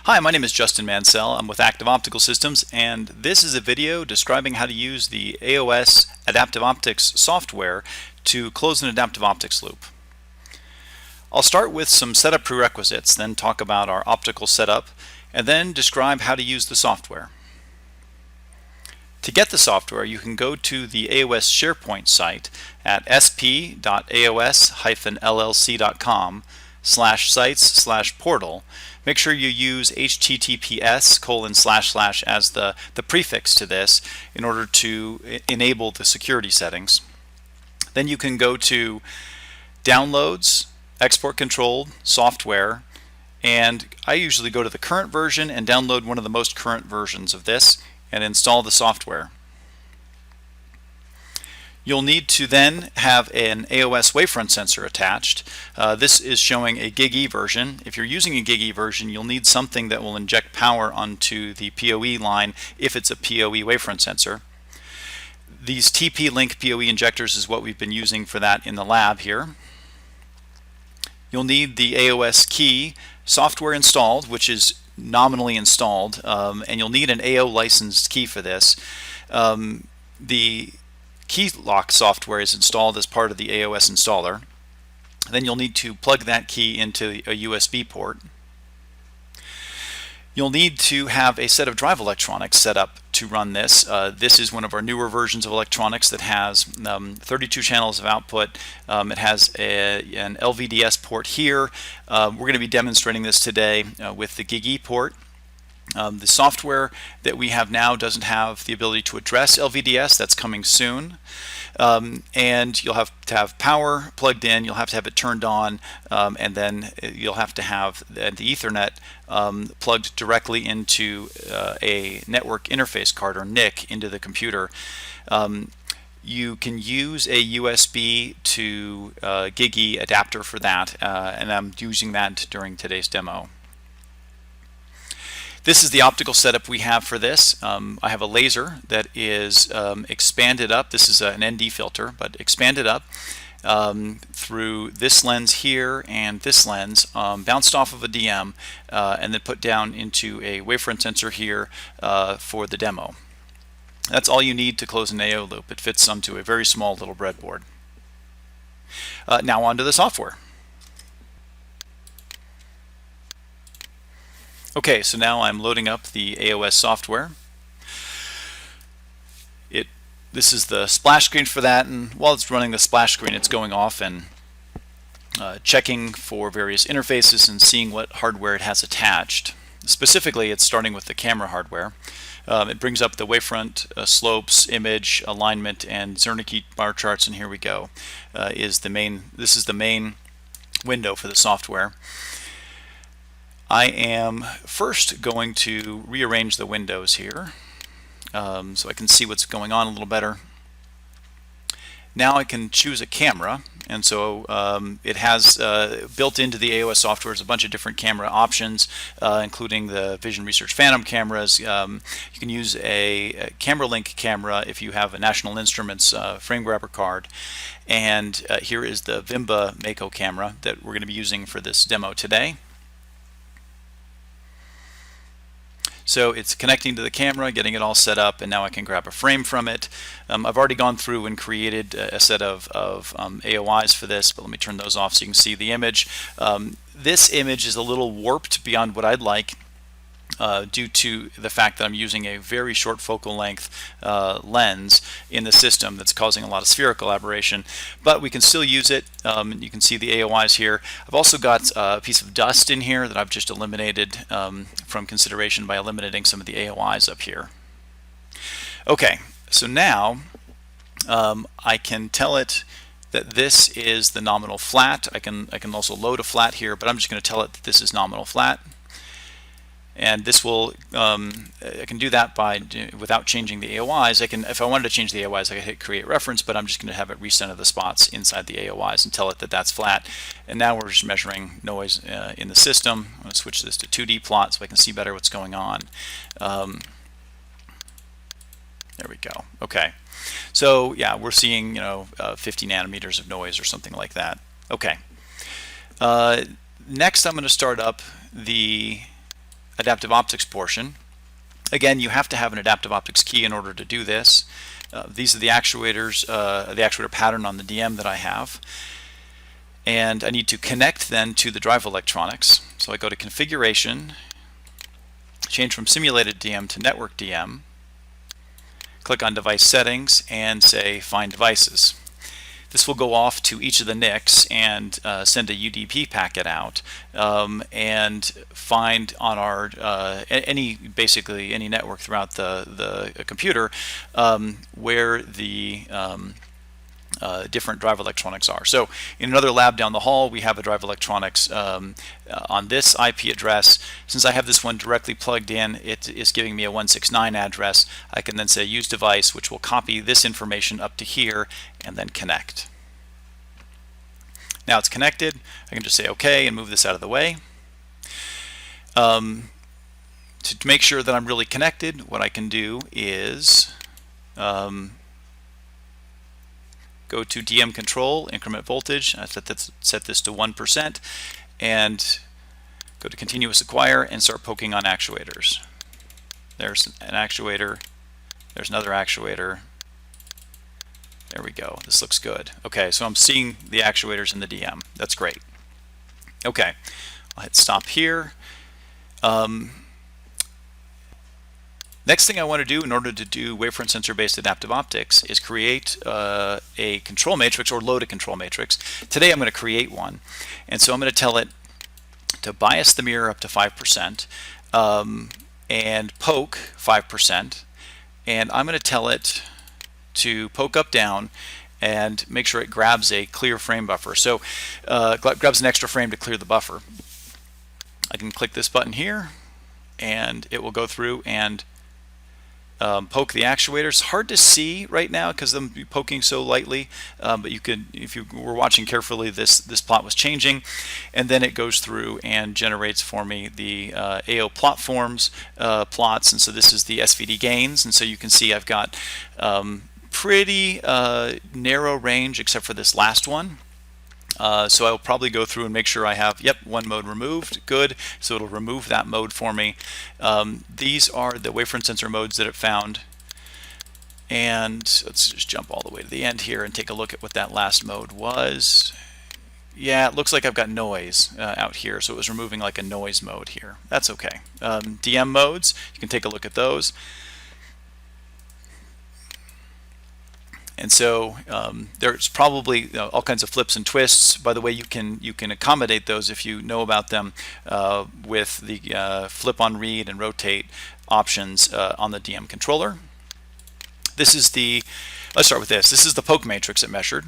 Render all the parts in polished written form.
Hi, my name is Justin Mansell. I'm with Active Optical Systems, and this is a video describing how to use the AOS Adaptive Optics software to close an adaptive optics loop. I'll start with some setup prerequisites, then talk about our optical setup, and then describe how to use the software. To get the software, you can go to the AOS SharePoint site at sp.aos-llc.com/sites/portal. Make sure you use https:// as the prefix to this in order to enable the security settings. Then you can go to Downloads, Export Controlled, Software, and I usually go to the current version and download one of the most current versions of this and install the software. You'll need to then have an AOS wavefront sensor attached. This is showing a GigE version. If you're using a GigE version, you'll need something that will inject power onto the PoE line if it's a PoE wavefront sensor. These TP-Link PoE injectors is what we've been using for that in the lab here. You'll need the AOS key software installed, which is nominally installed, and you'll need an AO licensed key for this. The key lock software is installed as part of the AOS installer. Then you'll need to plug that key into a USB port. You'll need to have a set of drive electronics set up to run this. This is one of our newer versions of electronics that has 32 channels of output. It has an LVDS port here. We're going to be demonstrating this today with the GigE port. The software that we have now doesn't have the ability to address LVDS. That's coming soon. And you'll have to have power plugged in, you'll have to have it turned on, and then you'll have to have the Ethernet plugged directly into a network interface card, or NIC, into the computer. You can use a USB to GigE adapter for that, and I'm using that during today's demo. This is the optical setup we have for this. I have a laser that is expanded up. This is an ND filter, but expanded up through this lens here and this lens, bounced off of a DM, and then put down into a wavefront sensor here for the demo. That's all you need to close an AO loop. It fits onto a very small little breadboard. Now on to the software. Okay, so now I'm loading up the AOS software. This is the splash screen for that, and while it's running the splash screen, it's going off and checking for various interfaces and seeing what hardware it has attached. Specifically, it's starting with the camera hardware. It brings up the wavefront, slopes, image, alignment, and Zernike bar charts, and here we go. This is the main window for the software. I am first going to rearrange the windows here so I can see what's going on a little better. Now I can choose a camera, and so it has built into the AOS software is a bunch of different camera options, including the Vision Research Phantom cameras. You can use a Camera Link camera if you have a National Instruments frame grabber card. And here is the Vimba Mako camera that we're going to be using for this demo today. So it's connecting to the camera, getting it all set up, and now I can grab a frame from it. I've already gone through and created a set of AOIs for this, but let me turn those off so you can see the image. This image is a little warped beyond what I'd like due to the fact that I'm using a very short focal length lens in the system that's causing a lot of spherical aberration, but we can still use it. You can see the AOIs here. I've also got a piece of dust in here that I've just eliminated from consideration by eliminating some of the AOIs up here. Okay, so now I can tell it that this is the nominal flat. I can also load a flat here, but I'm just going to tell it that this is nominal flat. And this will, I can do that without changing the AOIs. If I wanted to change the AOIs, I could hit create reference, but I'm just going to have it recenter the spots inside the AOIs and tell it that that's flat. And now we're just measuring noise in the system. I'm going to switch this to 2D plot so I can see better what's going on. There we go. Okay. So yeah, we're seeing 50 nanometers of noise or something like that. Okay. Next, I'm going to start up the adaptive optics portion. Again, you have to have an adaptive optics key in order to do this. These are the actuators, the actuator pattern on the DM that I have. And I need to connect then to the drive electronics. So I go to configuration, change from simulated DM to network DM, click on device settings and say find devices. This will go off to each of the NICs and send a UDP packet out and find on our basically any network throughout the computer where the different drive electronics are. So in another lab down the hall, we have a drive electronics on this IP address. Since I have this one directly plugged in, it is giving me a 169 address. I can then say use device, which will copy this information up to here and then connect. Now it's connected. I can just say OK and move this out of the way. To make sure that I'm really connected, what I can do is go to DM control, increment voltage. I set this to 1% and go to continuous acquire and start poking on actuators. There's an actuator. There's another actuator. There we go. This looks good. Okay, so I'm seeing the actuators in the DM. That's great. Okay, I'll hit stop here. Next thing I want to do in order to do wavefront sensor-based adaptive optics is create a control matrix or load a control matrix. Today I'm going to create one. And so I'm going to tell it to bias the mirror up to 5% and poke 5%. And I'm going to tell it to poke up down and make sure it grabs a clear frame buffer. So grabs an extra frame to clear the buffer. I can click this button here and it will go through and poke the actuators. Hard to see right now because I'm poking so lightly, but you could, if you were watching carefully, this plot was changing, and then it goes through and generates for me the AO plot forms plots, and so this is the SVD gains, and so you can see I've got pretty narrow range except for this last one. So I'll probably go through and make sure I have, yep, one mode removed, good. So it'll remove that mode for me. These are the wavefront sensor modes that it found. And let's just jump all the way to the end here and take a look at what that last mode was. Yeah, it looks like I've got noise out here, so it was removing like a noise mode here. That's okay. DM modes, you can take a look at those. And so there's probably all kinds of flips and twists. By the way, you can accommodate those if you know about them with the flip on read and rotate options on the DM controller. This is let's start with this. This is the poke matrix it measured.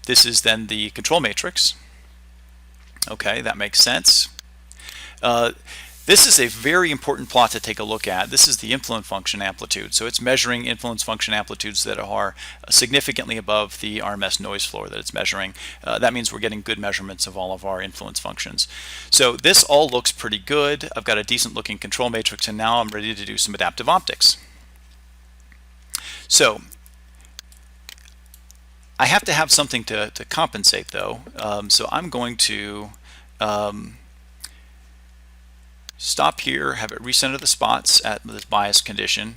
This is then the control matrix. Okay, that makes sense. This is a very important plot to take a look at. This is the influence function amplitude. So it's measuring influence function amplitudes that are significantly above the RMS noise floor that it's measuring. That means we're getting good measurements of all of our influence functions. So this all looks pretty good. I've got a decent looking control matrix, and now I'm ready to do some adaptive optics. So I have to have something to compensate though. So I'm going to stop here, have it recenter the spots at this bias condition.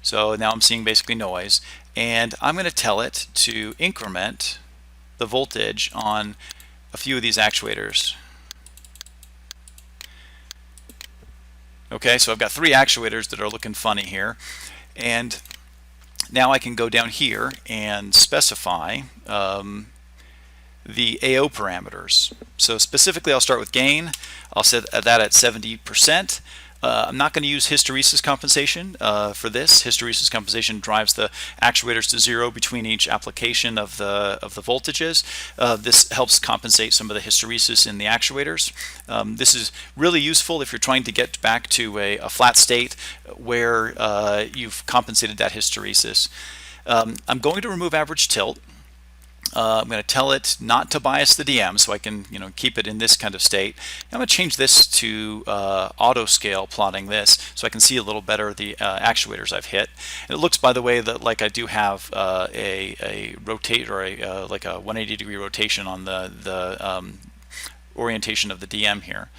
So now I'm seeing basically noise, and I'm going to tell it to increment the voltage on a few of these actuators. Okay, so I've got 3 actuators that are looking funny here, and now I can go down here and specify the AO parameters. So specifically I'll start with gain. I'll set that at 70%. I'm not going to use hysteresis compensation for this. Hysteresis compensation drives the actuators to 0 between each application of the voltages. This helps compensate some of the hysteresis in the actuators. This is really useful if you're trying to get back to a flat state where you've compensated that hysteresis. I'm going to remove average tilt. I'm going to tell it not to bias the DM, so I can keep it in this kind of state. I'm going to change this to auto scale, plotting this, so I can see a little better the actuators I've hit. And it looks, by the way, that like I do have a rotate or like a 180-degree rotation on the orientation of the DM here.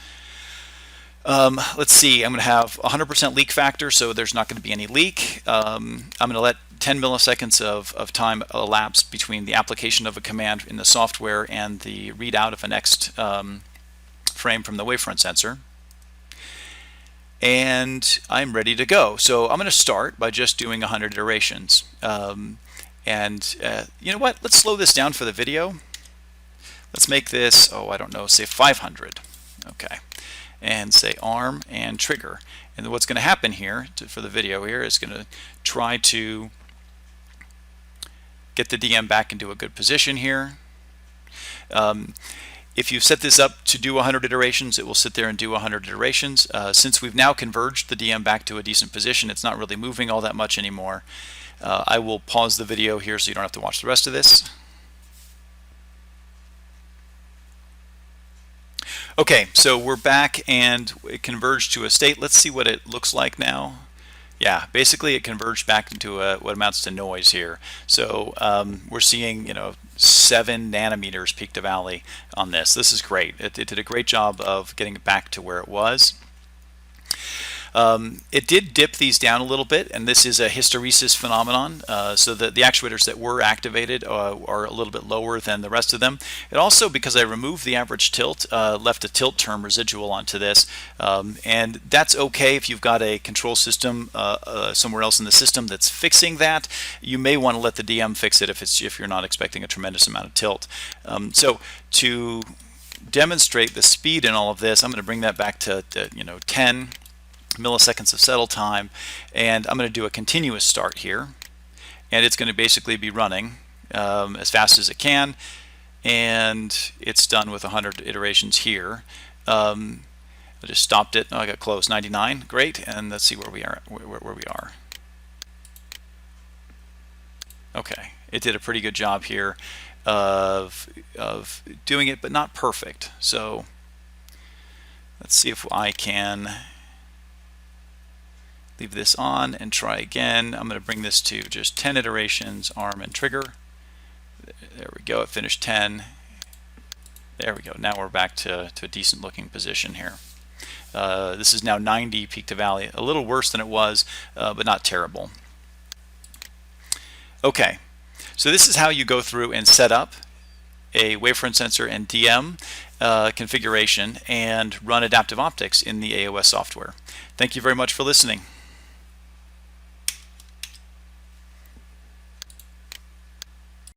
Let's see, I'm going to have 100% leak factor, so there's not going to be any leak. I'm going to let 10 milliseconds of time elapse between the application of a command in the software and the readout of a next frame from the wavefront sensor. And I'm ready to go. So I'm going to start by just doing 100 iterations. You know what? Let's slow this down for the video. Let's make this, oh, I don't know, say 500. Okay. And say arm and trigger. And what's going to happen here for the video here is going to try to get the DM back into a good position here. If you set this up to do 100 iterations, it will sit there and do 100 iterations. Since we've now converged the DM back to a decent position, it's not really moving all that much anymore. I will pause the video here so you don't have to watch the rest of this. Okay, so we're back and it converged to a state. Let's see what it looks like now. Yeah, basically it converged back into what amounts to noise here. So we're seeing, 7 nanometers peak to valley on this. This is great. It did a great job of getting it back to where it was. It did dip these down a little bit, and this is a hysteresis phenomenon, so the actuators that were activated are a little bit lower than the rest of them. It also, because I removed the average tilt, left a tilt term residual onto this, and that's okay if you've got a control system somewhere else in the system that's fixing that. You may want to let the DM fix it if you're not expecting a tremendous amount of tilt. So to demonstrate the speed in all of this, I'm going to bring that back to 10 milliseconds of settle time, and I'm going to do a continuous start here, and it's going to basically be running as fast as it can, and it's done with 100 iterations here. I just stopped it. Oh, I got close. 99, great. And let's see where we are. Where we are. Okay, it did a pretty good job here of doing it, but not perfect. So let's see if I can leave this on and try again. I'm going to bring this to just 10 iterations, arm and trigger. There we go, it finished 10. There we go, now we're back to a decent looking position here. This is now 90 peak to valley, a little worse than it was, but not terrible. Okay, so this is how you go through and set up a wavefront sensor and DM configuration and run adaptive optics in the AOS software. Thank you very much for listening.